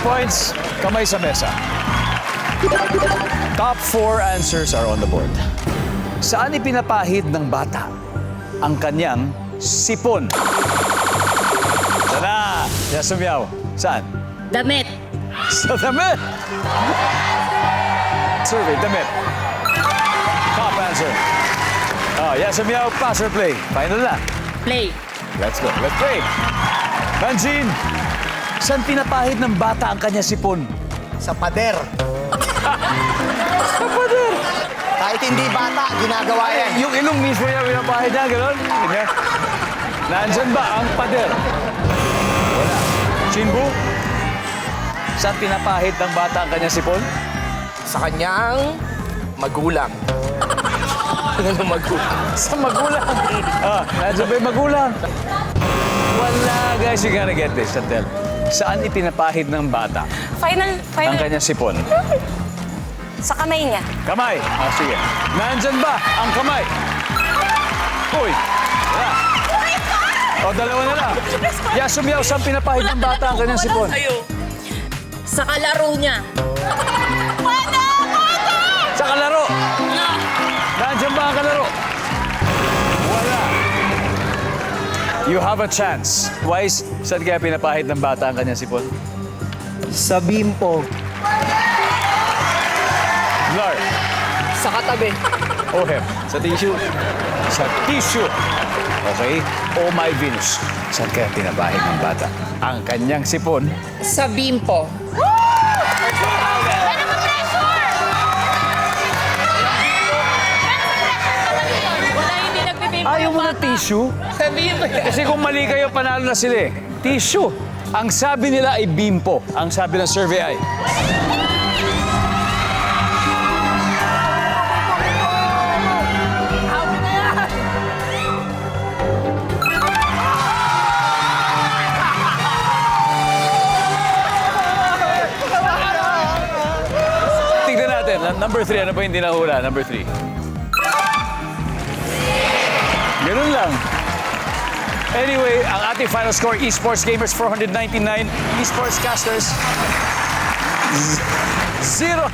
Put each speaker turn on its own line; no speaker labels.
points, kamay sa mesa. Top 4 answers are on the board. Saan ipinapahid ng bata ang kanyang sipon? Tara! Yasumiao. Saan?
Damit.
Sa damit! Survey, damit. Top answer. Oh, Yasumiao, pass or play? Final na.
Play.
Let's go. Let's play. Banjin, saan pinapahid ng bata ang kanyang sipon?
Sa pader.
Sa pader.
Kahit hindi bata, ginagawa yan.
Yung ilong mismo niya pinapahid niya, gano'n? Ganyan. Nandyan ba ang pader? Wala. Chinbu, saan pinapahid ng bata ang kanyang sipon?
Sa kanyang magulang. Ano magulang?
Sa magulang. Nandyan ba yung magulang? Wala, guys. You gotta get this, Chantel. Saan ipinapahid ng bata
Final.
ang kanyang sipon?
Sa kamay niya.
Kamay. Sige. Nandyan ba ang kamay? Uy. Wala. O, dalawa na lang. Yasumiao, saan pinapahid ng bata ang kanyang sipon?
Sa kalaro niya.
Sa kalaro.
No.
Nandyan ba ang kalaro? Wala. You have a chance. Wise, saan kaya pinapahid ng bata ang kanyang sipon?
Sa bimpo.
Lord.
Sa katabi.
Ohem. Sa tissue. Sa tissue. Okay? Oh my Venus. Saan kaya pinapahid ng bata ang kanyang sipon?
Sa bimpo. Wala, hindi nagbibimpo.
Ayaw mo na tissue?
Sa bimpo.
Kasi kung mali kayo, panalo na sila eh. Tissue. Ang sabi nila ay bimpo. Ang sabi ng survey ay... Tignan natin. Number 3. Ano ba hindi nahula? Number 3. Ganun lang. Anyway, ang ating final score, Esports Gamers 499, Esports Casters 0.